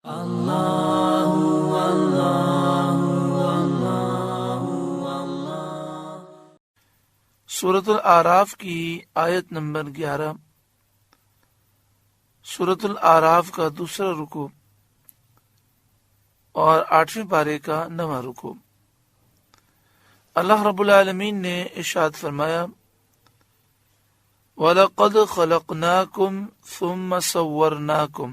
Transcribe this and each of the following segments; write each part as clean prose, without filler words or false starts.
سورۃ الاعراف کی آیت نمبر 11۔ سورۃ الاعراف کا دوسرا رکوع اور 8ویں پارے کا 9واں رکوع۔ اللہ رب العالمین نے ارشاد فرمایا، وَلَقَدْ خَلَقْنَاكُمْ ثُمَّ صَوَّرْنَاكُمْ،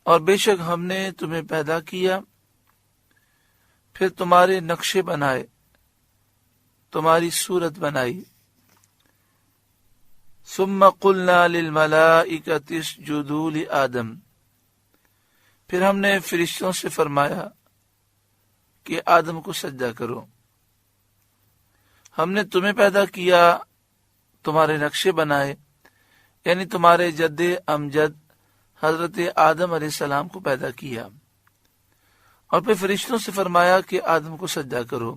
اور بے شک ہم نے تمہیں پیدا کیا پھر تمہارے نقشے بنائے، تمہاری صورت بنائی۔ ثُمَّ قُلْنَا لِلْمَلَائِكَةِ اسْجُدُوا لِآدَمَ، پھر ہم نے فرشتوں سے فرمایا کہ آدم کو سجدہ کرو۔ ہم نے تمہیں پیدا کیا، تمہارے نقشے بنائے، یعنی تمہارے جد امجد حضرت آدم علیہ السلام کو پیدا کیا، اور پھر فرشتوں سے فرمایا کہ آدم کو سجدہ کرو۔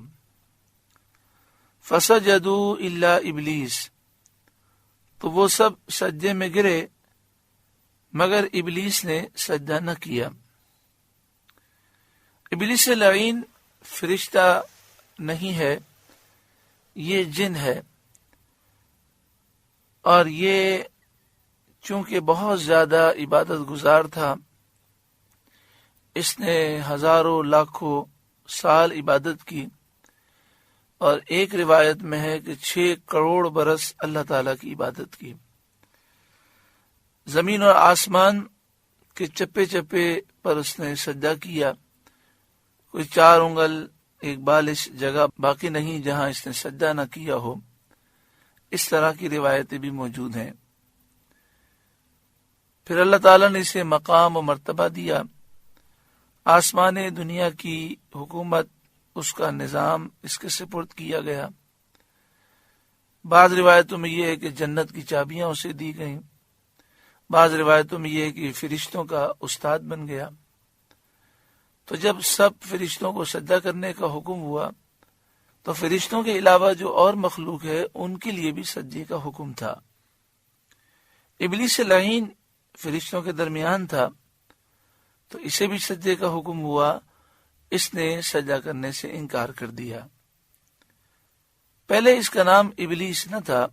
فسجدوا الا ابلیس، تو وہ سب سجدے میں گرے مگر ابلیس نے سجدہ نہ کیا۔ ابلیس لعین فرشتہ نہیں ہے، یہ جن ہے، اور یہ چونکہ بہت زیادہ عبادت گزار تھا، اس نے ہزاروں لاکھوں سال عبادت کی، اور ایک روایت میں ہے کہ 6 کروڑ برس اللہ تعالیٰ کی عبادت کی۔ زمین اور آسمان کے چپے چپے پر اس نے سجدہ کیا، کوئی 4 انگل ایک بالش جگہ باقی نہیں جہاں اس نے سجدہ نہ کیا ہو۔ اس طرح کی روایتیں بھی موجود ہیں۔ پھر اللہ تعالیٰ نے اسے مقام و مرتبہ دیا، آسمان دنیا کی حکومت، اس کا نظام اس کے سپرد کیا گیا۔ بعض روایتوں میں یہ ہے کہ جنت کی چابیاں اسے دی گئیں، بعض روایتوں میں یہ ہے کہ فرشتوں کا استاد بن گیا۔ تو جب سب فرشتوں کو سجدہ کرنے کا حکم ہوا تو فرشتوں کے علاوہ جو اور مخلوق ہے ان کے لیے بھی سجدے کا حکم تھا۔ ابلیس لعین فرشتوں کے درمیان تھا تو اسے بھی سجدے کا حکم ہوا، اس نے سجدہ کرنے سے انکار کر دیا۔ پہلے اس کا نام ابلیس نہ تھا،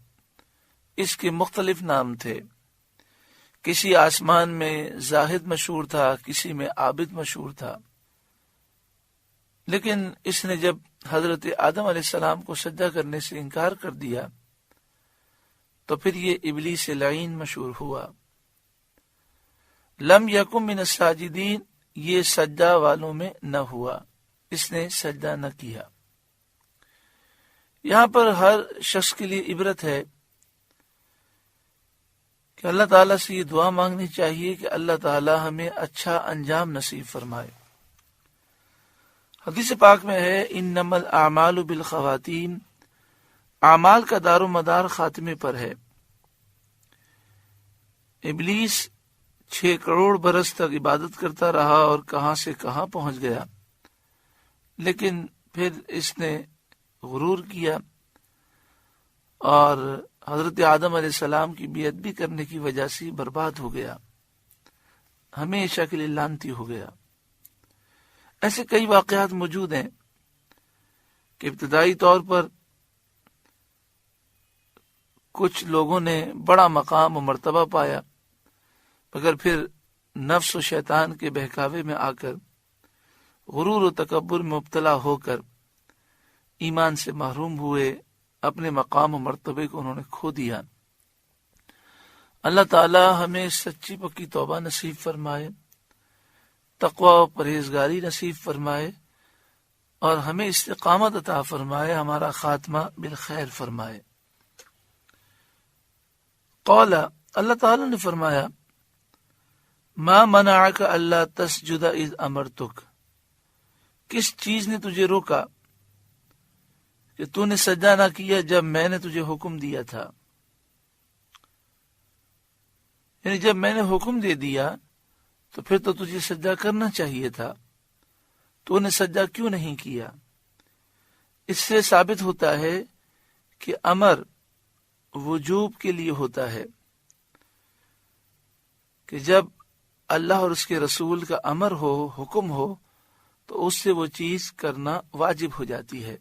اس کے مختلف نام تھے۔ کسی آسمان میں زاہد مشہور تھا، کسی میں عابد مشہور تھا، لیکن اس نے جب حضرت آدم علیہ السلام کو سجدہ کرنے سے انکار کر دیا تو پھر یہ ابلیس لعین مشہور ہوا۔ لم یکن من الساجدین، یہ سجدہ والوں میں نہ ہوا، اس نے سجدہ نہ کیا۔ یہاں پر ہر شخص کے لیے عبرت ہے کہ اللہ تعالیٰ سے یہ دعا مانگنی چاہیے کہ اللہ تعالیٰ ہمیں اچھا انجام نصیب فرمائے۔ حدیث پاک میں ہے، انما الاعمال بالخواتیم، اعمال کا دار و مدار خاتمے پر ہے۔ ابلیس 6 کروڑ برس تک عبادت کرتا رہا اور کہاں سے کہاں پہنچ گیا، لیکن پھر اس نے غرور کیا اور حضرت آدم علیہ السلام کی بیعت بھی کرنے کی وجہ سے برباد ہو گیا، ہمیشہ کے لیے لعنتی ہو گیا۔ ایسے کئی واقعات موجود ہیں کہ ابتدائی طور پر کچھ لوگوں نے بڑا مقام و مرتبہ پایا، مگر پھر نفس و شیطان کے بہکاوے میں آ کر غرور و تکبر میں مبتلا ہو کر ایمان سے محروم ہوئے، اپنے مقام و مرتبے کو انہوں نے کھو دیا۔ اللہ تعالی ہمیں سچی پکی توبہ نصیب فرمائے، تقوی و پرہیزگاری نصیب فرمائے، اور ہمیں استقامت عطا فرمائے، ہمارا خاتمہ بالخیر فرمائے۔ قال، اللہ تعالی نے فرمایا، ما منعک الا تسجد اذ امرتک، کس چیز نے تجھے روکا کہ تو نے سجدہ نہ کیا جب میں نے تجھے حکم دیا تھا؟ یعنی جب میں نے حکم دے دیا تو پھر تو تجھے سجدہ کرنا چاہیے تھا، تو نے سجدہ کیوں نہیں کیا؟ اس سے ثابت ہوتا ہے کہ امر وجوب کے لیے ہوتا ہے، کہ جب اللہ اور اس کے رسول کا امر ہو، حکم ہو، تو اس سے وہ چیز کرنا واجب ہو جاتی ہے۔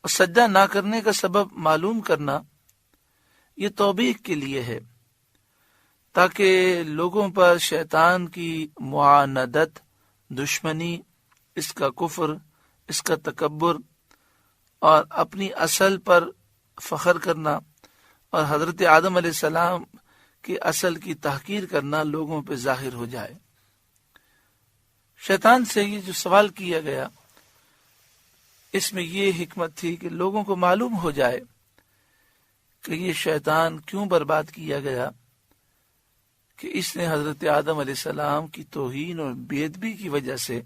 اور سجدہ نہ کرنے کا سبب معلوم کرنا یہ توبیخ کے لیے ہے، تاکہ لوگوں پر شیطان کی معاندت، دشمنی، اس کا کفر، اس کا تکبر اور اپنی اصل پر فخر کرنا اور حضرت آدم علیہ السلام کی اصل کی تحقیر کرنا لوگوں پہ ظاہر ہو جائے۔ شیطان سے یہ جو سوال کیا گیا، اس میں یہ حکمت تھی کہ لوگوں کو معلوم ہو جائے کہ یہ شیطان کیوں برباد کیا گیا، کہ اس نے حضرت آدم علیہ السلام کی توہین اور بے ادبی کی وجہ سے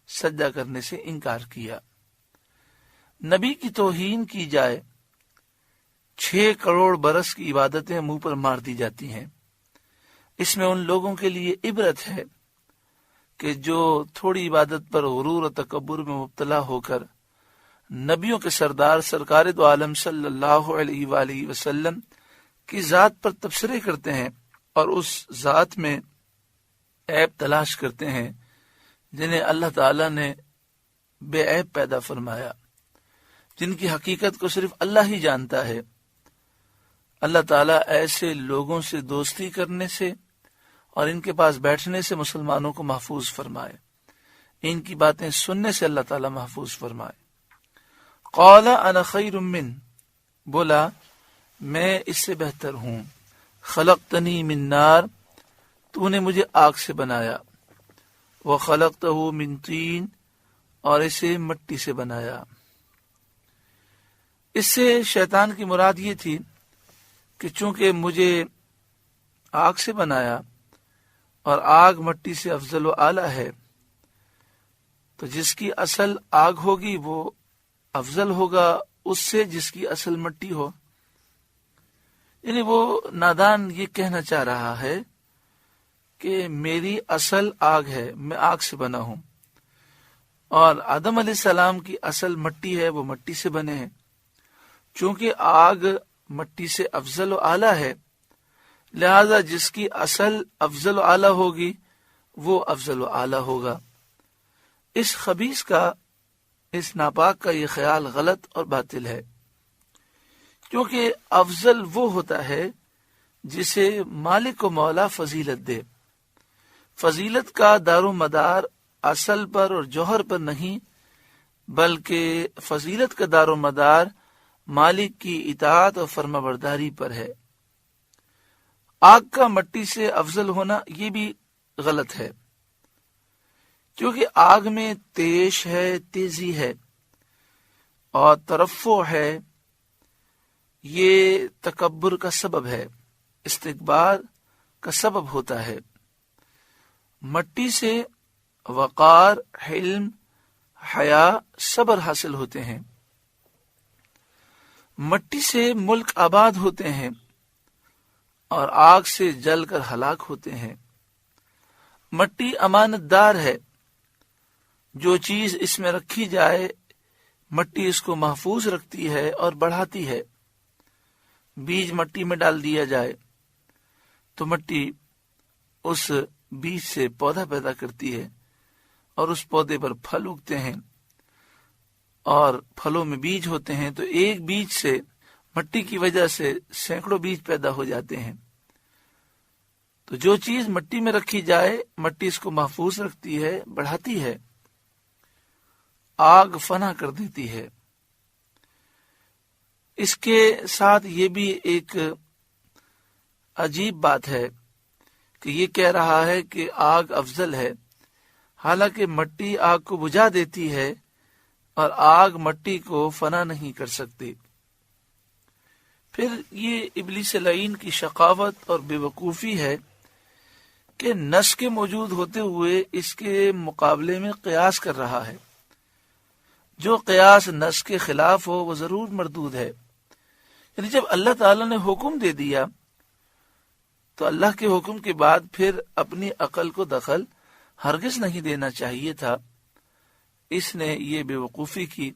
سجدہ کرنے سے انکار کیا۔ نبی کی توہین کی جائے، 6 کروڑ برس کی عبادتیں منہ پر مار دی جاتی ہیں۔ اس میں ان لوگوں کے لیے عبرت ہے کہ جو تھوڑی عبادت پر غرور و تکبر میں مبتلا ہو کر نبیوں کے سردار سرکار دو عالم صلی اللہ علیہ وآلہ وسلم کی ذات پر تبصرے کرتے ہیں اور اس ذات میں عیب تلاش کرتے ہیں جنہیں اللہ تعالی نے بے عیب پیدا فرمایا، جن کی حقیقت کو صرف اللہ ہی جانتا ہے۔ اللہ تعالیٰ ایسے لوگوں سے دوستی کرنے سے اور ان کے پاس بیٹھنے سے مسلمانوں کو محفوظ فرمائے، ان کی باتیں سننے سے اللہ تعالیٰ محفوظ فرمائے۔ قال انا خیر من، بولا میں اس سے بہتر ہوں، خلقتنی من نار، تو نے مجھے آگ سے بنایا، وخلقتہ من طین، اور اسے مٹی سے بنایا۔ اس سے شیطان کی مراد یہ تھی کہ چونکہ مجھے آگ سے بنایا اور آگ مٹی سے افضل و اعلیٰ ہے، تو جس کی اصل آگ ہوگی وہ افضل ہوگا اس سے جس کی اصل مٹی ہو۔ یعنی وہ نادان یہ کہنا چاہ رہا ہے کہ میری اصل آگ ہے، میں آگ سے بنا ہوں، اور آدم علیہ السلام کی اصل مٹی ہے، وہ مٹی سے بنے ہیں۔ چونکہ آگ مٹی سے افضل و اعلیٰ ہے، لہذا جس کی اصل افضل و اعلیٰ ہوگی وہ افضل و اعلیٰ ہوگا۔ اس خبیث کا، اس ناپاک کا یہ خیال غلط اور باطل ہے، کیونکہ افضل وہ ہوتا ہے جسے مالک و مولا فضیلت دے۔ فضیلت کا دار و مدار اصل پر اور جوہر پر نہیں، بلکہ فضیلت کا دار و مدار مالک کی اطاعت اور فرما برداری پر ہے۔ آگ کا مٹی سے افضل ہونا یہ بھی غلط ہے، کیونکہ آگ میں تیش ہے، تیزی ہے اور ترفع ہے، یہ تکبر کا سبب ہے، استکبار کا سبب ہوتا ہے۔ مٹی سے وقار، حلم، حیا، صبر حاصل ہوتے ہیں۔ مٹی سے ملک آباد ہوتے ہیں اور آگ سے جل کر ہلاک ہوتے ہیں۔ مٹی امانت دار ہے، جو چیز اس میں رکھی جائے مٹی اس کو محفوظ رکھتی ہے اور بڑھاتی ہے۔ بیج مٹی میں ڈال دیا جائے تو مٹی اس بیج سے پودا پیدا کرتی ہے اور اس پودے پر پھل اگتے ہیں اور پھلوں میں بیج ہوتے ہیں، تو ایک بیج سے، مٹی کی وجہ سے سینکڑوں بیج پیدا ہو جاتے ہیں۔ تو جو چیز مٹی میں رکھی جائے مٹی اس کو محفوظ رکھتی ہے، بڑھاتی ہے، آگ فنا کر دیتی ہے۔ اس کے ساتھ یہ بھی ایک عجیب بات ہے کہ یہ کہہ رہا ہے کہ آگ افضل ہے، حالانکہ مٹی آگ کو بجھا دیتی ہے اور آگ مٹی کو فنا نہیں کر سکتی۔ پھر یہ ابلیس لعین کی شقاوت اور بے وقوفی ہے کہ نص کے موجود ہوتے ہوئے اس کے مقابلے میں قیاس کر رہا ہے۔ جو قیاس نص کے خلاف ہو وہ ضرور مردود ہے۔ یعنی جب اللہ تعالی نے حکم دے دیا تو اللہ کے حکم کے بعد پھر اپنی عقل کو دخل ہرگز نہیں دینا چاہیے تھا۔ اس نے یہ بے وقوفی کی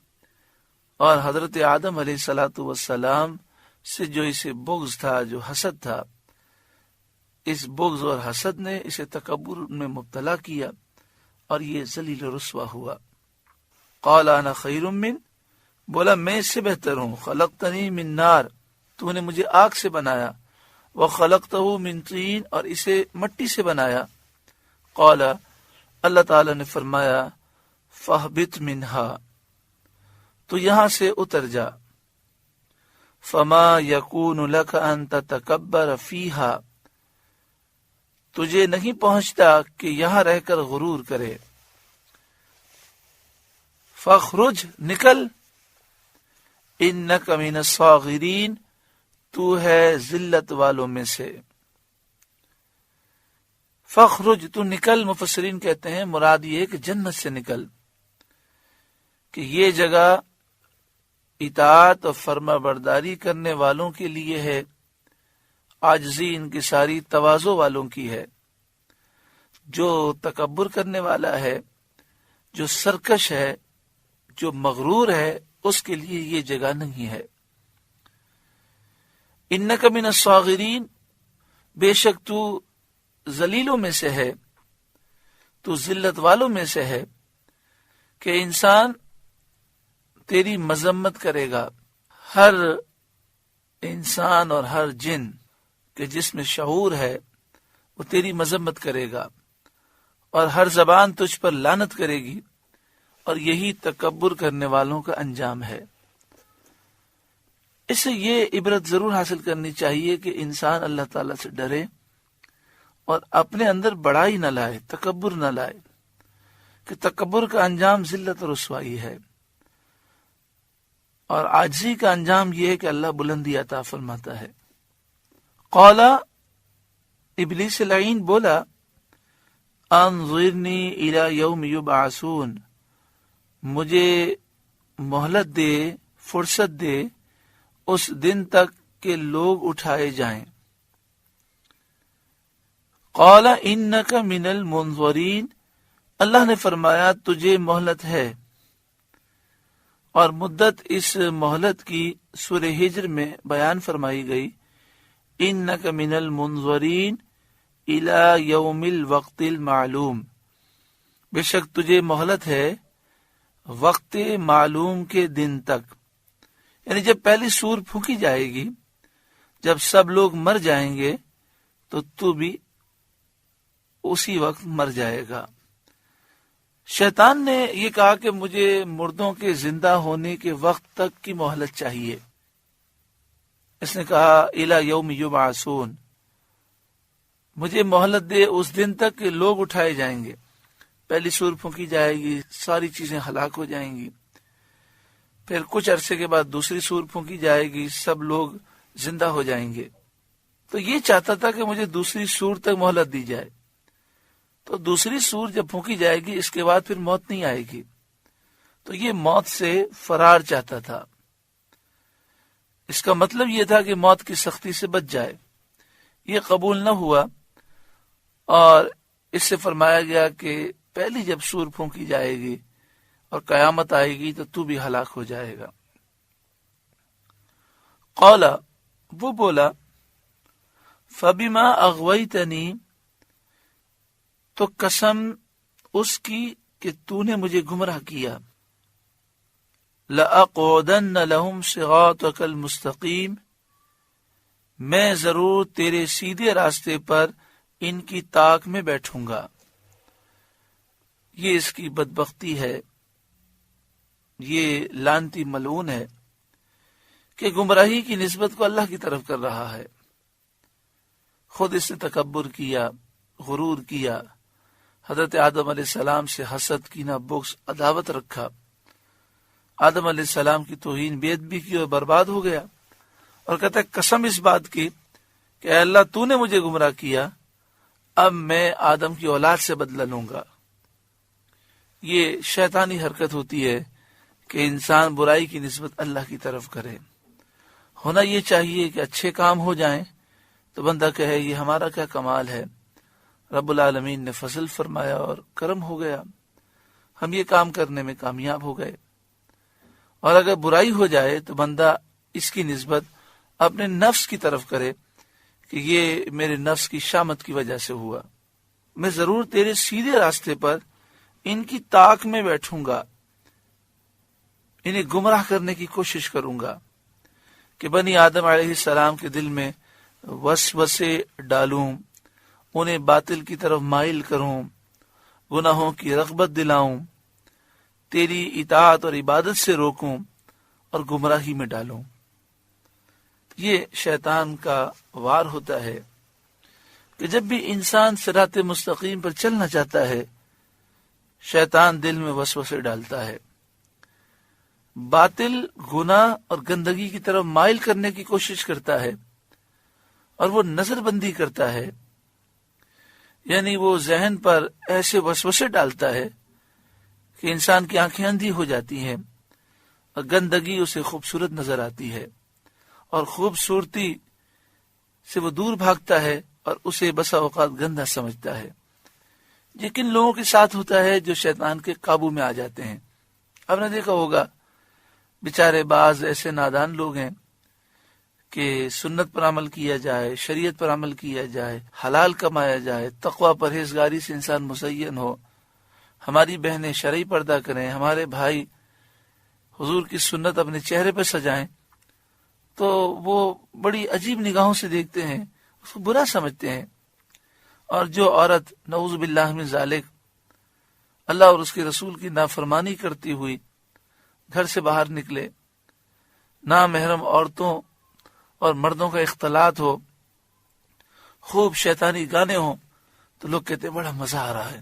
اور حضرت آدم علیہ السلام سے جو اسے بغض تھا، جو حسد تھا، اس بغض اور حسد نے اسے تکبر میں مبتلا کیا اور یہ ذلیل و رسوا ہوا۔ قال انا خیر من، بولا میں اس سے بہتر ہوں، خلقتنی من نار، تو نے مجھے آگ سے بنایا، وخلقتہ من طین، اور اسے مٹی سے بنایا۔ قال، اللہ تعالی نے فرمایا، فاہبط منہا، تو یہاں سے اتر جا، فما یکون لک ان تتکبر فیہا، تجھے نہیں پہنچتا کہ یہاں رہ کر غرور کرے، فاخرج، نکل، انک من الصاغرین، تو ہے ذلت والوں میں سے۔ فاخرج، تو نکل، مفسرین کہتے ہیں مراد یہ کہ جنت سے نکل، کہ یہ جگہ اطاعت اور فرما برداری کرنے والوں کے لیے ہے، عاجزی انکساری تواضع والوں کی ہے۔ جو تکبر کرنے والا ہے، جو سرکش ہے، جو مغرور ہے، اس کے لیے یہ جگہ نہیں ہے۔ انک من الصاغرین، بے شک تو ذلیلوں میں سے ہے، تو ذلت والوں میں سے ہے، کہ انسان تیری مذمت کرے گا۔ ہر انسان اور ہر جن کہ جس میں شعور ہے وہ تیری مذمت کرے گا، اور ہر زبان تجھ پر لعنت کرے گی، اور یہی تکبر کرنے والوں کا انجام ہے۔ اس سے یہ عبرت ضرور حاصل کرنی چاہیے کہ انسان اللہ تعالیٰ سے ڈرے اور اپنے اندر بڑائی نہ لائے، تکبر نہ لائے، کہ تکبر کا انجام ذلت اور رسوائی ہے، اور عاجزی کا انجام یہ ہے کہ اللہ بلندی عطا فرماتا ہے۔ قال، ابلیس لعین بولا، انظرنی الی یوم یبعثون، مجھے مہلت دے، فرصت دے اس دن تک کہ لوگ اٹھائے جائیں۔ قال انک من المنظرین، اللہ نے فرمایا تجھے مہلت ہے، اور مدت اس مہلت کی سورہ ہجر میں بیان فرمائی گئی، انک من المنظرین الی یوم الوقت المعلوم، بے شک تجھے مہلت ہے وقت معلوم کے دن تک، یعنی جب پہلی سور پھونکی جائے گی، جب سب لوگ مر جائیں گے تو بھی اسی وقت مر جائے گا۔ شیطان نے یہ کہا کہ مجھے مردوں کے زندہ ہونے کے وقت تک کی مہلت چاہیے۔ اس نے کہا الی یوم یبعثون، مجھے مہلت دے اس دن تک کہ لوگ اٹھائے جائیں گے، پہلی سور پھونکی جائے گی، ساری چیزیں ہلاک ہو جائیں گی، پھر کچھ عرصے کے بعد دوسری سور پھونکی جائے گی، سب لوگ زندہ ہو جائیں گے۔ تو یہ چاہتا تھا کہ مجھے دوسری سور تک مہلت دی جائے، تو دوسری سور جب پھونکی جائے گی اس کے بعد پھر موت نہیں آئے گی، تو یہ موت سے فرار چاہتا تھا۔ اس کا مطلب یہ تھا کہ موت کی سختی سے بچ جائے، یہ قبول نہ ہوا، اور اس سے فرمایا گیا کہ پہلی جب سور پھونکی جائے گی اور قیامت آئے گی تو بھی ہلاک ہو جائے گا۔ قال، وہ بولا، فبما اغویتنی، تو قسم اس کی کہ تو نے مجھے گمراہ کیا، لأقعدن لهم صراطك المستقیم، میں ضرور تیرے سیدھے راستے پر ان کی طاق میں بیٹھوں گا۔ یہ اس کی بدبختی ہے، یہ لعنتی ملعون ہے کہ گمراہی کی نسبت کو اللہ کی طرف کر رہا ہے۔ خود اس نے تکبر کیا، غرور کیا، حضرت آدم علیہ السلام سے حسد، کینہ، بغض، عداوت رکھا، آدم علیہ السلام کی توہین، بے ادبی کی اور برباد ہو گیا، اور کہتا ہے قسم اس بات کی کہ اے اللہ تو نے مجھے گمراہ کیا، اب میں آدم کی اولاد سے بدلہ لوں گا۔ یہ شیطانی حرکت ہوتی ہے کہ انسان برائی کی نسبت اللہ کی طرف کرے۔ ہونا یہ چاہیے کہ اچھے کام ہو جائیں تو بندہ کہے یہ ہمارا کیا کمال ہے، رب العالمین نے فضل فرمایا اور کرم ہو گیا، ہم یہ کام کرنے میں کامیاب ہو گئے۔ اور اگر برائی ہو جائے تو بندہ اس کی نسبت اپنے نفس کی طرف کرے کہ یہ میرے نفس کی شامت کی وجہ سے ہوا، میں ضرور تیرے سیدھے راستے پر ان کی طاق میں بیٹھوں گا، انہیں گمراہ کرنے کی کوشش کروں گا کہ بنی آدم علیہ السلام کے دل میں وسوسے ڈالوں، انہیں باطل کی طرف مائل کروں، گناہوں کی رغبت دلاؤں، تیری اطاعت اور عبادت سے روکوں اور گمراہی میں ڈالوں۔ یہ شیطان کا وار ہوتا ہے کہ جب بھی انسان صراط مستقیم پر چلنا چاہتا ہے، شیطان دل میں وسوسے ڈالتا ہے، باطل، گناہ اور گندگی کی طرف مائل کرنے کی کوشش کرتا ہے، اور وہ نظر بندی کرتا ہے، یعنی وہ ذہن پر ایسے وسوسے ڈالتا ہے کہ انسان کی آنکھیں اندھی ہو جاتی ہیں اور گندگی اسے خوبصورت نظر آتی ہے، اور خوبصورتی سے وہ دور بھاگتا ہے اور اسے بسا اوقات گندا سمجھتا ہے۔ یہ کن لوگوں کے ساتھ ہوتا ہے جو شیطان کے قابو میں آ جاتے ہیں؟ آپ نے دیکھا ہوگا بیچارے بعض ایسے نادان لوگ ہیں کہ سنت پر عمل کیا جائے، شریعت پر عمل کیا جائے، حلال کمایا جائے، تقوی پرہیزگاری سے انسان مزین ہو، ہماری بہنیں شرعی پردہ کریں، ہمارے بھائی حضور کی سنت اپنے چہرے پہ سجائیں، تو وہ بڑی عجیب نگاہوں سے دیکھتے ہیں، اس کو برا سمجھتے ہیں۔ اور جو عورت نعوذ باللہ من ذالک اللہ اور اس کے رسول کی نافرمانی کرتی ہوئی گھر سے باہر نکلے، نامحرم عورتوں اور مردوں کا اختلاط ہو، خوب شیطانی گانے ہوں، تو لوگ کہتے ہیں بڑا مزہ آ رہا ہے۔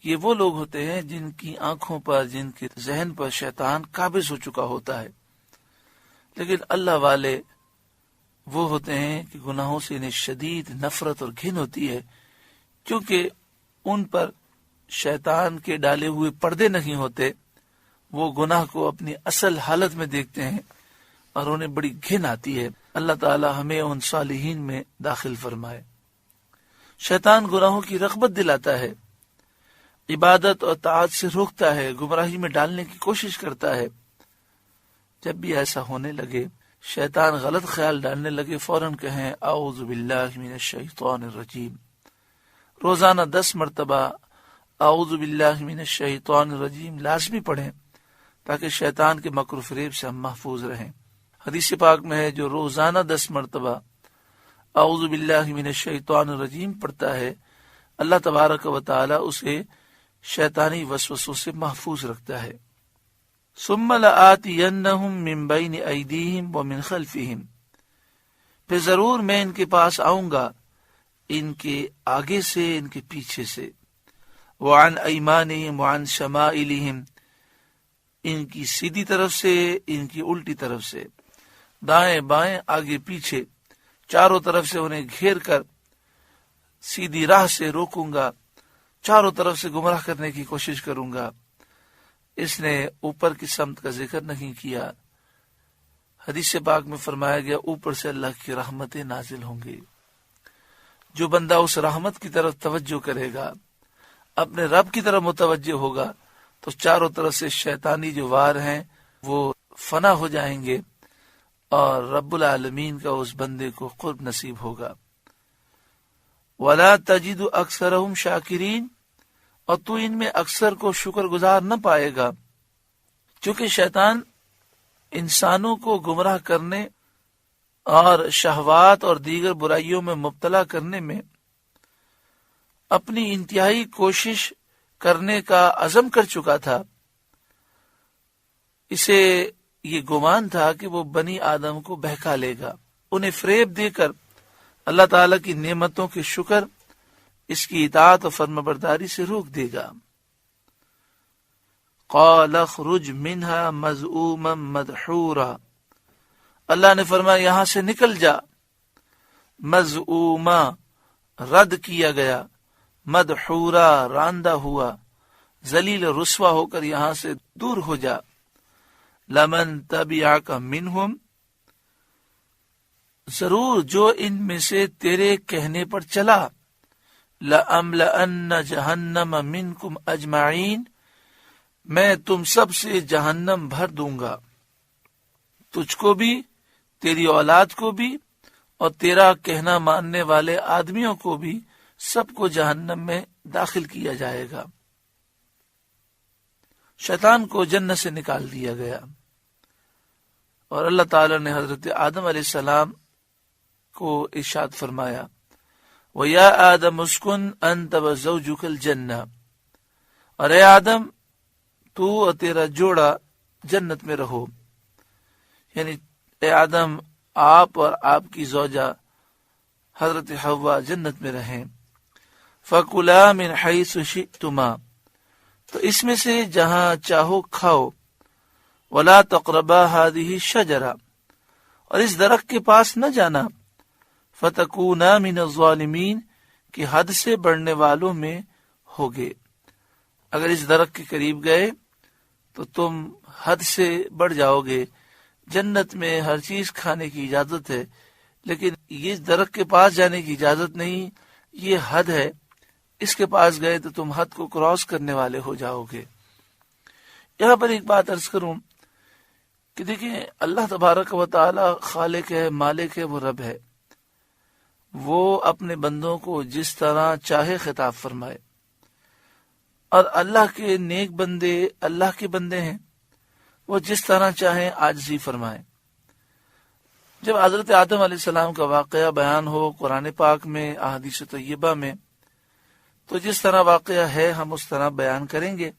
یہ وہ لوگ ہوتے ہیں جن کی آنکھوں پر، جن کے ذہن پر شیطان قابض ہو چکا ہوتا ہے۔ لیکن اللہ والے وہ ہوتے ہیں کہ گناہوں سے انہیں شدید نفرت اور گھن ہوتی ہے، کیونکہ ان پر شیطان کے ڈالے ہوئے پردے نہیں ہوتے، وہ گناہ کو اپنی اصل حالت میں دیکھتے ہیں اور انہیں بڑی گھن آتی ہے۔ اللہ تعالی ہمیں ان صالحین میں داخل فرمائے۔ شیطان گناہوں کی رغبت دلاتا ہے، عبادت اور طاعت سے روکتا ہے، گمراہی میں ڈالنے کی کوشش کرتا ہے۔ جب بھی ایسا ہونے لگے، شیطان غلط خیال ڈالنے لگے، فوراً کہیں اعوذ باللہ من الشیطان الرجیم۔ روزانہ 10 مرتبہ اعوذ باللہ من الشیطان الرجیم لازمی پڑھیں تاکہ شیطان کے مکر و فریب سے ہم محفوظ رہیں۔ حدیث پاک میں ہے جو روزانہ 10 مرتبہ اعوذ باللہ من الشیطان الرجیم پڑھتا ہے، اللہ تبارک و تعالی اسے شیطانی وسوسوں سے محفوظ رکھتا ہے۔ ثم لآتینہم من بین ایدیہم ومن خلفہم، پھر ضرور میں ان کے پاس آؤں گا، ان کے آگے سے، ان کے پیچھے سے، وعن ایمانہم وعن شمائلہم، ان کی سیدھی طرف سے، ان کی الٹی طرف سے، دائیں بائیں، آگے پیچھے، چاروں طرف سے انہیں گھیر کر سیدھی راہ سے روکوں گا، چاروں طرف سے گمراہ کرنے کی کوشش کروں گا۔ اس نے اوپر کی سمت کا ذکر نہیں کیا۔ حدیث پاک میں فرمایا گیا اوپر سے اللہ کی رحمتیں نازل ہوں گی۔ جو بندہ اس رحمت کی طرف توجہ کرے گا، اپنے رب کی طرف متوجہ ہوگا، تو چاروں طرف سے شیطانی جو وار ہیں وہ فنا ہو جائیں گے اور رب العالمین کا اس بندے کو قرب نصیب ہوگا۔ وَلَا تَجِدُ أَكْثَرَهُمْ شَاكِرِينَ، اور تو ان میں اکثر کو شکر گزار نہ پائے گا، چونکہ شیطان انسانوں کو گمراہ کرنے اور شہوات اور دیگر برائیوں میں مبتلا کرنے میں اپنی انتہائی کوشش کرنے کا عزم کر چکا تھا۔ اسے یہ گمان تھا کہ وہ بنی آدم کو بہکا لے گا، انہیں فریب دے کر اللہ تعالی کی نعمتوں کے شکر، اس کی اطاعت و فرمانبرداری سے روک دے گا۔ قال اخرج منها مذءوما مدحورا، اللہ نے فرمایا یہاں سے نکل جا، مذءوما رد کیا گیا، مدحورا راندہ ہوا، ذلیل رسوا ہو کر یہاں سے دور ہو جا۔ لمن تبعک منہم، ضرور جو ان میں سے تیرے کہنے پر چلا، لَأَمْلَأَنَّ جَهَنَّمَ مِنْكُمْ أَجْمَعِينَ، میں تم سب سے جہنم بھر دوں گا، تجھ کو بھی، تیری اولاد کو بھی، اور تیرا کہنا ماننے والے آدمیوں کو بھی سب کو جہنم میں داخل کیا جائے گا۔ شیطان کو جنت سے نکال دیا گیا اور اللہ تعالی نے حضرت آدم علیہ السلام کو ارشاد فرمایا، وَيَا آدَمُ اسْكُنْ أَنْتَ وَزَوْجُكَ الْجَنَّةَ، اور اے آدم تو اور تیرا جوڑا جنت میں رہو، یعنی اے آدم آپ اور آپ کی زوجہ حضرت حوا جنت میں رہیں۔ فَكُلَا مِنْ حَيْثُ شِئْتُمَا، تو اس میں سے جہاں چاہو کھاؤ، وَلَا تَقْرَبَا هَذِهِ الشَّجَرَةَ، اور اس درخت کے پاس نہ جانا، فَتَكُونَا مِنَ الظَّالِمِينَ، کہ حد سے بڑھنے والوں میں ہوگے۔ اگر اس درخت کے قریب گئے تو تم حد سے بڑھ جاؤ گے۔ جنت میں ہر چیز کھانے کی اجازت ہے، لیکن یہ درخت کے پاس جانے کی اجازت نہیں، یہ حد ہے، اس کے پاس گئے تو تم حد کو کراس کرنے والے ہو جاؤ گے۔ یہاں پر ایک بات عرض کروں کہ دیکھیں، اللہ تبارک و تعالی خالق ہے، مالک ہے، وہ رب ہے، وہ اپنے بندوں کو جس طرح چاہے خطاب فرمائے، اور اللہ کے نیک بندے اللہ کے بندے ہیں، وہ جس طرح چاہیں عاجزی فرمائیں۔ جب حضرت آدم علیہ السلام کا واقعہ بیان ہو قرآن پاک میں، احادیث طیبہ میں، تو جس طرح واقعہ ہے ہم اس طرح بیان کریں گے،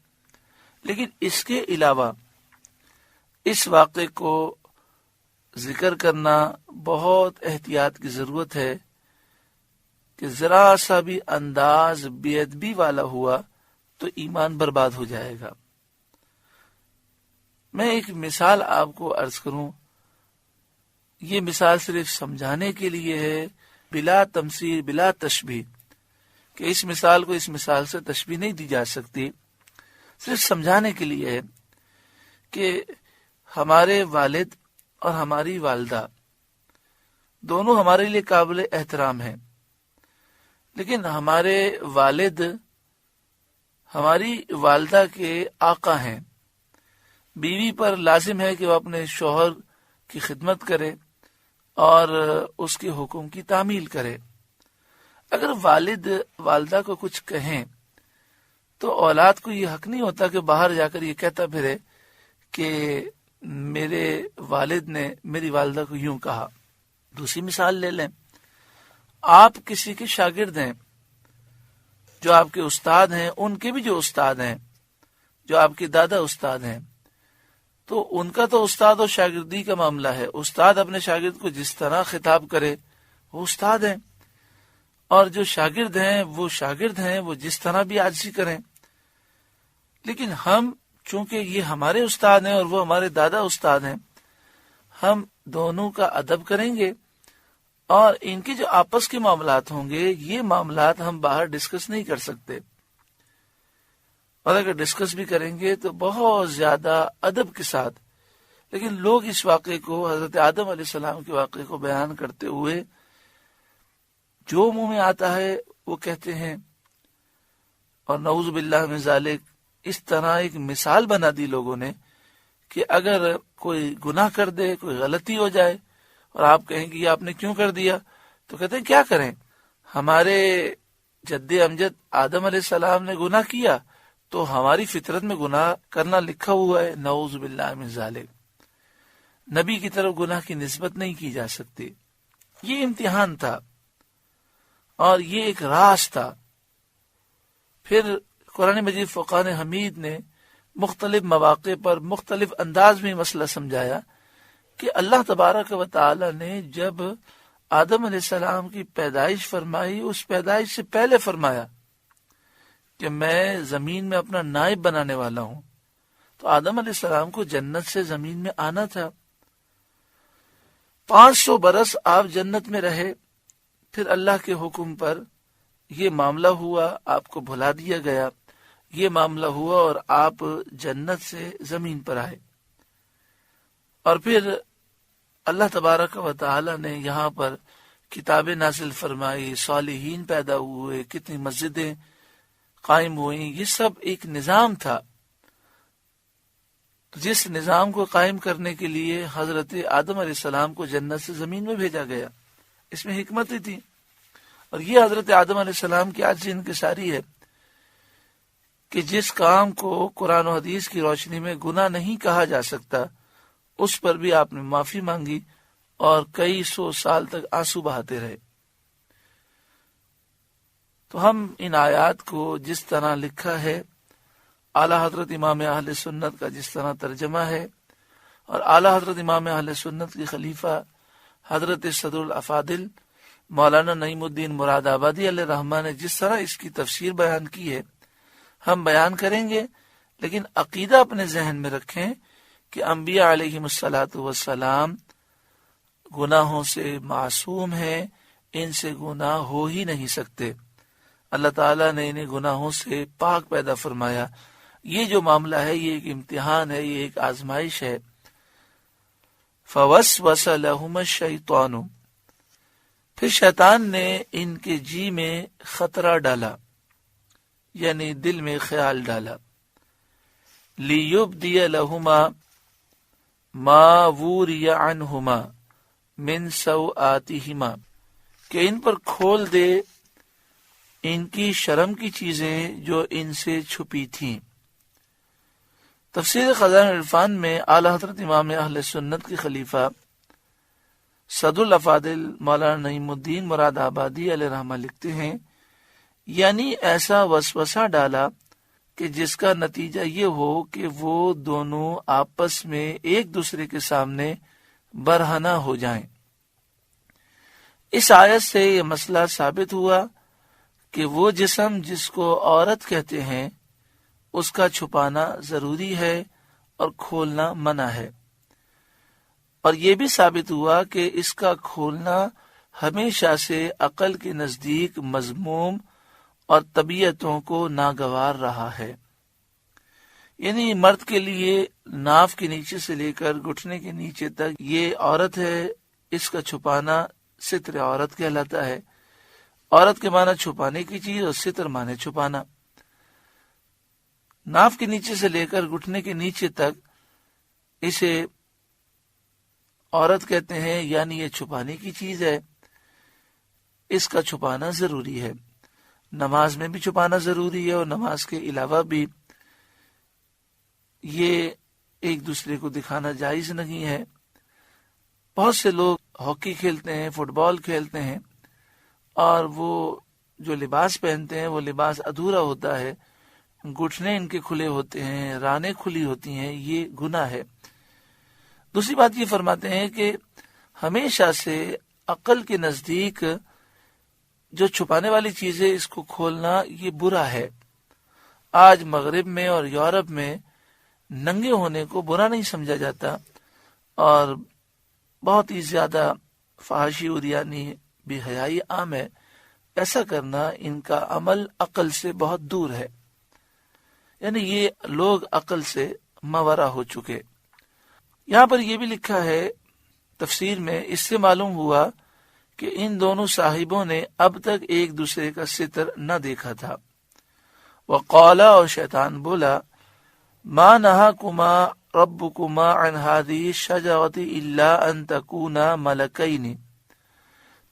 لیکن اس کے علاوہ اس واقعے کو ذکر کرنا بہت احتیاط کی ضرورت ہے کہ ذرا سا بھی انداز بے ادبی والا ہوا تو ایمان برباد ہو جائے گا۔ میں ایک مثال آپ کو عرض کروں، یہ مثال صرف سمجھانے کے لیے ہے، بلا تمثیل بلا تشبیہ، کہ اس مثال کو اس مثال سے تشبیہ نہیں دی جا سکتی، صرف سمجھانے کے لیے ہے کہ ہمارے والد اور ہماری والدہ دونوں ہمارے لیے قابل احترام ہیں، لیکن ہمارے والد ہماری والدہ کے آقا ہیں۔ بیوی پر لازم ہے کہ وہ اپنے شوہر کی خدمت کرے اور اس کے حکم کی تعمیل کرے۔ اگر والد والدہ کو کچھ کہیں تو اولاد کو یہ حق نہیں ہوتا کہ باہر جا کر یہ کہتا پھرے کہ میرے والد نے میری والدہ کو یوں کہا۔ دوسری مثال لے لیں، آپ کسی کے شاگرد ہیں، جو آپ کے استاد ہیں، ان کے بھی جو استاد ہیں، جو آپ کے دادا استاد ہیں، تو ان کا تو استاد اور شاگردی کا معاملہ ہے، استاد اپنے شاگرد کو جس طرح خطاب کرے وہ استاد ہیں، اور جو شاگرد ہیں وہ شاگرد ہیں، وہ جس طرح بھی عاجزی کریں۔ لیکن ہم چونکہ یہ ہمارے استاد ہیں اور وہ ہمارے دادا استاد ہیں، ہم دونوں کا ادب کریں گے، اور ان کے جو آپس کے معاملات ہوں گے یہ معاملات ہم باہر ڈسکس نہیں کر سکتے، اور اگر ڈسکس بھی کریں گے تو بہت زیادہ ادب کے ساتھ۔ لیکن لوگ اس واقعے کو، حضرت آدم علیہ السلام کے واقعے کو بیان کرتے ہوئے جو منہ میں آتا ہے وہ کہتے ہیں، اور نعوذ باللہ من ذالک، اس طرح ایک مثال بنا دی لوگوں نے کہ اگر کوئی گناہ کر دے، کوئی غلطی ہو جائے اور آپ کہیں کہ یہ آپ نے کیوں کر دیا، تو کہتے ہیں کیا کریں، ہمارے جد امجد آدم علیہ السلام نے گناہ کیا تو ہماری فطرت میں گناہ کرنا لکھا ہوا ہے، نعوذ باللہ من ذالک۔ نبی کی طرف گناہ کی نسبت نہیں کی جا سکتی۔ یہ امتحان تھا اور یہ ایک راز تھا۔ پھر قرآن مجید فرقان حمید نے مختلف مواقع پر مختلف انداز میں مسئلہ سمجھایا کہ اللہ تبارک و تعالی نے جب آدم علیہ السلام کی پیدائش فرمائی، اس پیدائش سے پہلے فرمایا کہ میں زمین میں اپنا نائب بنانے والا ہوں، تو آدم علیہ السلام کو جنت سے زمین میں آنا تھا۔ 500 برس آپ جنت میں رہے، پھر اللہ کے حکم پر یہ معاملہ ہوا، آپ کو بھلا دیا گیا، یہ معاملہ ہوا اور آپ جنت سے زمین پر آئے، اور پھر اللہ تبارک و تعالی نے یہاں پر کتابیں نازل فرمائی، صالحین پیدا ہوئے، کتنی مسجدیں قائم ہوئیں، یہ سب ایک نظام تھا، جس نظام کو قائم کرنے کے لیے حضرت آدم علیہ السلام کو جنت سے زمین میں بھیجا گیا۔ اس میں حکمت ہی تھی. اور یہ حضرت آدم علیہ السلام کی عاجزی انکساری ہے کہ جس کام کو قرآن و حدیث کی روشنی میں گناہ نہیں کہا جا سکتا اس پر بھی آپ نے معافی مانگی اور کئی سو سال تک آنسو بہاتے رہے. تو ہم ان آیات کو جس طرح لکھا ہے، اعلی حضرت امام اہل سنت کا جس طرح ترجمہ ہے، اور اعلی حضرت امام اہل سنت کی خلیفہ حضرت صدر الافاضل مولانا نعیم الدین مراد آبادی علیہ الرحمہ نے جس طرح اس کی تفسیر بیان کی ہے ہم بیان کریں گے، لیکن عقیدہ اپنے ذہن میں رکھیں کہ انبیاء علیہم الصلاۃ والسلام گناہوں سے معصوم ہیں، ان سے گناہ ہو ہی نہیں سکتے. اللہ تعالیٰ نے انہیں گناہوں سے پاک پیدا فرمایا. یہ جو معاملہ ہے یہ ایک امتحان ہے، یہ ایک آزمائش ہے. فوسوس لہما الشیطان، پھر شیطان نے ان کے جی میں خطرہ ڈالا، یعنی دل میں خیال ڈالا. لیبدی لہما ما وری عنہما من سوآتہما، کہ ان پر کھول دے ان کی شرم کی چیزیں جو ان سے چھپی تھیں. تفسیر خزائن العرفان میں اعلی حضرت امام اہل سنت کی خلیفہ صدر الافاضل مولانا نعیم الدین مراد آبادی علیہ رحمہ لکھتے ہیں، یعنی ایسا وسوسہ ڈالا کہ جس کا نتیجہ یہ ہو کہ وہ دونوں آپس میں ایک دوسرے کے سامنے برہنہ ہو جائیں. اس آیت سے یہ مسئلہ ثابت ہوا کہ وہ جسم جس کو عورت کہتے ہیں اس کا چھپانا ضروری ہے اور کھولنا منع ہے. اور یہ بھی ثابت ہوا کہ اس کا کھولنا ہمیشہ سے عقل کے نزدیک مذموم اور طبیعتوں کو ناگوار رہا ہے. یعنی مرد کے لیے ناف کے نیچے سے لے کر گھٹنے کے نیچے تک یہ عورت ہے، اس کا چھپانا ستر عورت کہلاتا ہے. عورت کے معنی چھپانے کی چیز اور ستر معنی چھپانا. ناف کے نیچے سے لے کر گھٹنے کے نیچے تک اسے عورت کہتے ہیں، یعنی یہ چھپانے کی چیز ہے، اس کا چھپانا ضروری ہے. نماز میں بھی چھپانا ضروری ہے اور نماز کے علاوہ بھی یہ ایک دوسرے کو دکھانا جائز نہیں ہے. بہت سے لوگ ہاکی کھیلتے ہیں، فٹ بال کھیلتے ہیں، اور وہ جو لباس پہنتے ہیں وہ لباس ادھورا ہوتا ہے، گھٹنے ان کے کھلے ہوتے ہیں، رانیں کھلی ہوتی ہیں، یہ گناہ ہے. دوسری بات یہ فرماتے ہیں کہ ہمیشہ سے عقل کے نزدیک جو چھپانے والی چیز ہے اس کو کھولنا یہ برا ہے. آج مغرب میں اور یورپ میں ننگے ہونے کو برا نہیں سمجھا جاتا، اور بہت ہی زیادہ فحاشی اور یعنی بے حیائی عام ہے. ایسا کرنا ان کا عمل عقل سے بہت دور ہے، یعنی یہ لوگ عقل سے ماورا ہو چکے. یہاں پر یہ بھی لکھا ہے تفسیر میں، اس سے معلوم ہوا کہ ان دونوں صاحبوں نے اب تک ایک دوسرے کا ستر نہ دیکھا تھا. وقالا، اور شیطان بولا، ما نہاکما ربکما عن هذه الشجرة الا ان تکونا ملکین،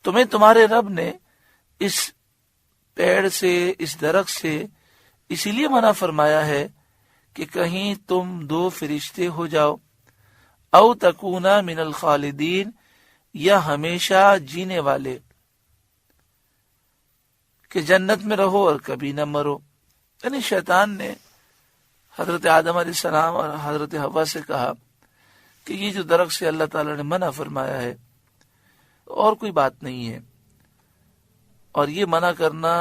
تمہیں تمہارے رب نے اس پیڑ سے، اس درخت سے اسی لیے منع فرمایا ہے کہ کہیں تم دو فرشتے ہو جاؤ، او تکونا من الخالدین، یا ہمیشہ جینے والے، کہ جنت میں رہو اور کبھی نہ مرو. یعنی شیطان نے حضرت آدم علیہ السلام اور حضرت حوا سے کہا کہ یہ جو درخت سے اللہ تعالیٰ نے منع فرمایا ہے اور کوئی بات نہیں ہے. اور یہ منع کرنا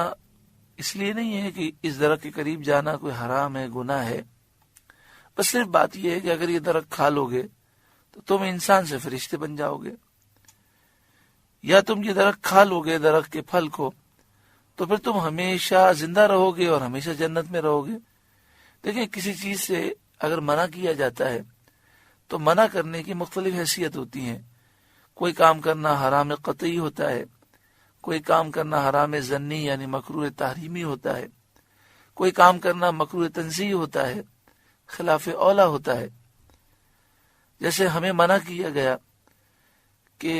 اس لیے نہیں ہے کہ اس درخت کے قریب جانا کوئی حرام ہے، گناہ ہے، بس صرف بات یہ ہے کہ اگر یہ درخت کھا لو گے تو تم انسان سے فرشتے بن جاؤ گے، یا تم یہ درخت کھا لو گے درخت کے پھل کو تو پھر تم ہمیشہ زندہ رہو گے اور ہمیشہ جنت میں رہو گے. دیکھیں، کسی چیز سے اگر منع کیا جاتا ہے تو منع کرنے کی مختلف حیثیت ہوتی ہیں. کوئی کام کرنا حرام قطعی ہوتا ہے، کوئی کام کرنا حرام ظنی یعنی مکروہ تحریمی ہوتا ہے، کوئی کام کرنا مکروہ تنزیہی ہوتا ہے، خلاف اولا ہوتا ہے. جیسے ہمیں منع کیا گیا کہ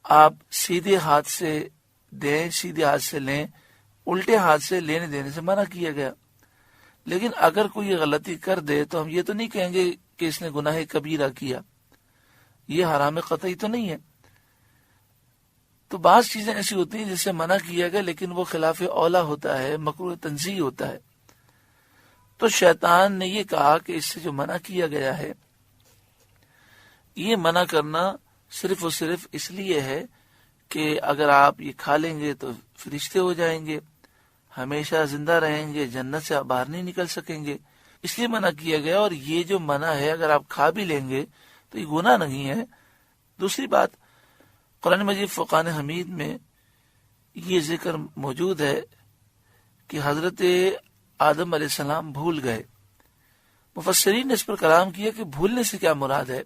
آپ سیدھے ہاتھ سے دیں، سیدھے ہاتھ سے لیں، الٹے ہاتھ سے لینے دینے سے منع کیا گیا۔ لیکن اگر کوئی یہ غلطی کر دے تو ہم یہ تو نہیں کہیں گے کہ اس نے گناہ کبیرہ کیا، یہ حرام قطعی تو نہیں ہے۔ تو بعض چیزیں ایسی ہوتی ہیں جس سے منع کیا گیا لیکن وہ خلاف اولا ہوتا ہے، مکروہ تنزیہ ہوتا ہے۔ تو شیطان نے یہ کہا کہ اس سے جو منع کیا گیا ہے، یہ منع کرنا صرف اور صرف اس لیے ہے کہ اگر آپ یہ کھا لیں گے تو فرشتے ہو جائیں گے، ہمیشہ زندہ رہیں گے، جنت سے آپ باہر نہیں نکل سکیں گے، اس لیے منع کیا گیا۔ اور یہ جو منع ہے اگر آپ کھا بھی لیں گے تو یہ گناہ نہیں ہے۔ دوسری بات، قرآن مجید فرقان حمید میں یہ ذکر موجود ہے کہ حضرت آدم علیہ السلام بھول گئے۔ مفسرین نے اس پر کلام کیا کہ بھولنے سے کیا مراد ہے،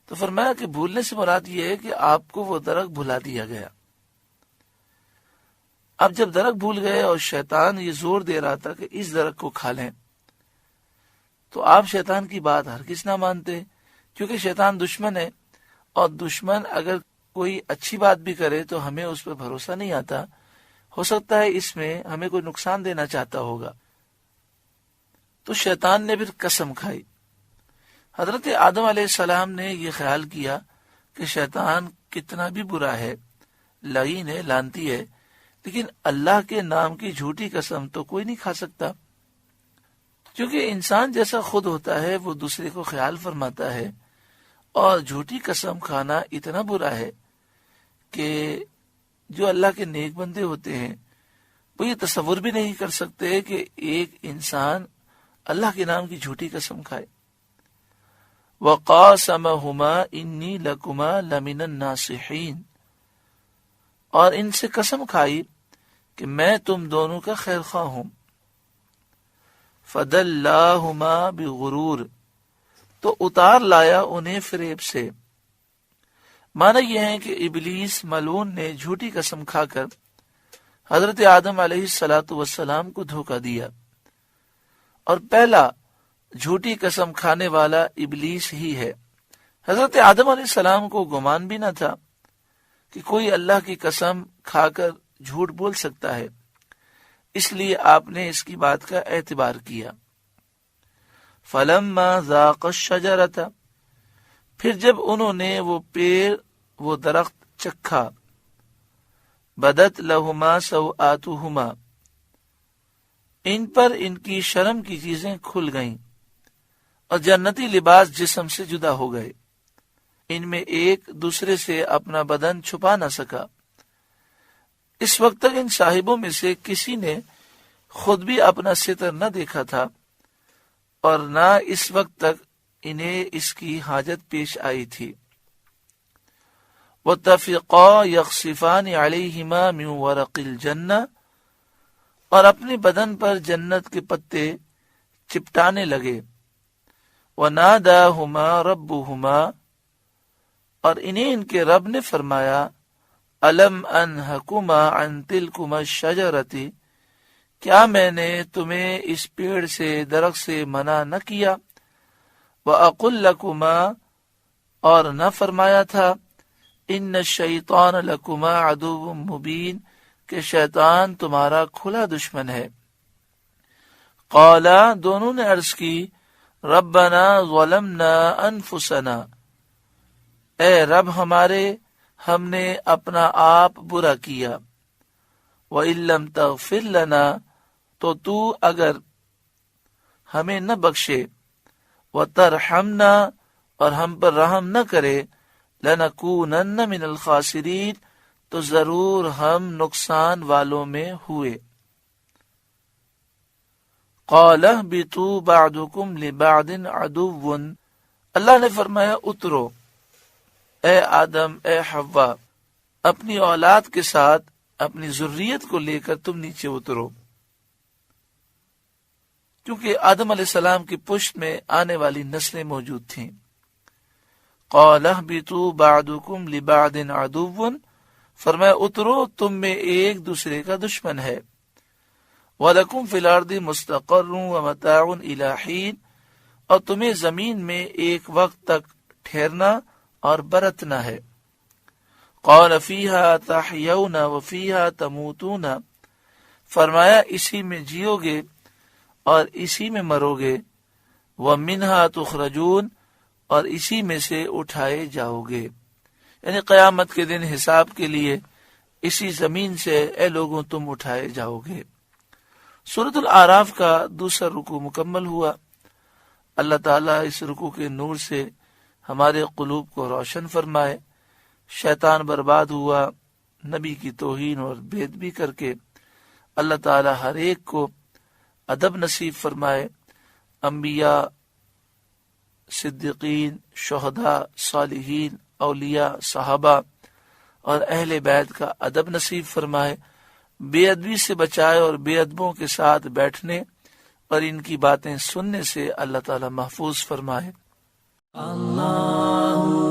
تو فرمایا کہ بھولنے سے مراد یہ ہے کہ آپ کو وہ درخت بھلا دیا گیا۔ اب جب درخت بھول گئے اور شیطان یہ زور دے رہا تھا کہ اس درخت کو کھا لیں، تو آپ شیطان کی بات ہرگز نہ مانتے، کیونکہ شیطان دشمن ہے، اور دشمن اگر کوئی اچھی بات بھی کرے تو ہمیں اس پر بھروسہ نہیں آتا، ہو سکتا ہے اس میں ہمیں کوئی نقصان دینا چاہتا ہوگا۔ تو شیطان نے پھر قسم کھائی۔ حضرت آدم علیہ السلام نے یہ خیال کیا کہ شیطان کتنا بھی برا ہے، لعین ہے، لعنتی ہے، لیکن اللہ کے نام کی جھوٹی قسم تو کوئی نہیں کھا سکتا، کیونکہ انسان جیسا خود ہوتا ہے وہ دوسرے کو خیال فرماتا ہے، اور جھوٹی قسم کھانا اتنا برا ہے کہ جو اللہ کے نیک بندے ہوتے ہیں وہ یہ تصور بھی نہیں کر سکتے کہ ایک انسان اللہ کے نام کی جھوٹی قسم کھائے۔ وَقَاسَمَهُمَا إِنِّي لَكُمَا لَمِنَ النَّاصِحِينَ، اور ان سے قسم کھائی کہ میں تم دونوں کا خیر خواہ ہوں۔ فَدَلَّاهُمَا بِغُرُورٍ، تو اتار لایا انہیں فریب سے۔ معنی یہ ہے کہ ابلیس ملعون نے جھوٹی قسم کھا کر حضرت آدم علیہ السلام کو دھوکہ دیا، اور پہلا جھوٹی قسم کھانے والا ابلیس ہی ہے۔ حضرت آدم علیہ السلام کو گمان بھی نہ تھا کہ کوئی اللہ کی قسم کھا کر جھوٹ بول سکتا ہے، اس لیے آپ نے اس کی بات کا اعتبار کیا۔ فَلَمَّا ذَاقَ الشَّجَرَةَ، پھر جب انہوں نے وہ درخت چکھا، بدت لہما سوآتہما، ان پر ان کی شرم کی چیزیں کھل گئیں، اور جنتی لباس جسم سے جدا ہو گئے، ان میں ایک دوسرے سے اپنا بدن چھپا نہ سکا۔ اس وقت تک ان صاحبوں میں سے کسی نے خود بھی اپنا ستر نہ دیکھا تھا، اور نہ اس وقت تک انہیں اس کی حاجت پیش آئی تھی۔ وَاتَّفِقَا يَخْصِفَانِ عَلَيْهِمَا مِنْ وَرَقِ الْجَنَّةِ، اور اپنے بدن پر جنت کے پتے چپٹانے لگے۔ وَنَادَاهُمَا رَبُّهُمَا، اور انہیں ان کے رب نے فرمایا، أَلَمْ أَنْهَكُمَا عَنْ تِلْكُمَا الشَّجَرَةِ، کیا میں نے تمہیں اس پیڑ سے، درخت سے منع نہ کیا؟ وَأَقُلْ لَكُمَا، اور نہ فرمایا تھا، إِنَّ الشَّيْطَانَ لَكُمَا عَدُوٌّ مُبِينٌ، کہ شیطان تمہارا کھلا دشمن ہے۔ قَالَا، دونوں نے عرض کی، رَبَّنَا ظَلَمْنَا أَنفُسَنَا، اے رب ہمارے، ہم نے اپنا آپ برا کیا۔ وَإِن لَّمْ تَغْفِرْ لَنَا، تو اگر ہمیں نہ بخشے، وَتَرْحَمْنَا، اور ہم پر رحم نہ کرے، لَنَكُونَنَّ مِنَ الْخَاسِرِينَ، تو ضرور ہم نقصان والوں میں ہوئے۔ قَالَ اهْبِطُوا بَعْضُكُمْ لِبَعْضٍ عَدُوٌّ، اللہ نے فرمایا اترو، اے آدم، اے حوا، اپنی اولاد کے ساتھ، اپنی ذریت کو لے کر تم نیچے اترو، کیونکہ آدم علیہ السلام کی پشت میں آنے والی نسلیں موجود تھیں۔ قَالَ اهْبِطُوا بَعْضُكُمْ لِبَعْضٍ عَدُوٌّ، فرمایا اترو، تم میں ایک دوسرے کا دشمن ہے۔ وَلَكُمْ فِي الْأَرْضِ مُسْتَقَرٌّ وَمَتَاعٌ إِلَىٰ حِينٍ، اور تمہیں زمین میں ایک وقت تک ٹھہرنا اور برتنا ہے۔ قال فیہا تحیون وفیہا تموتون، فرمایا اسی میں جیو گے اور اسی میں مرو گے، ومنہا تخرجون، اور اسی میں سے اٹھائے جاؤ گے، یعنی قیامت کے دن حساب کے لیے اسی زمین سے اے لوگوں تم اٹھائے جاؤ گے۔ سورۃ الاعراف کا دوسرا رکوع مکمل ہوا۔ اللہ تعالیٰ اس رکوع کے نور سے ہمارے قلوب کو روشن فرمائے۔ شیطان برباد ہوا نبی کی توہین اور بے ادبی کر کے۔ اللہ تعالیٰ ہر ایک کو ادب نصیب فرمائے۔ انبیاء، صدیقین، شہداء، صالحین، اولیاء، صحابہ اور اہل بیت کا ادب نصیب فرمائے۔ بے ادبی سے بچائے اور بے ادبوں کے ساتھ بیٹھنے اور ان کی باتیں سننے سے اللہ تعالیٰ محفوظ فرمائے۔ اللہ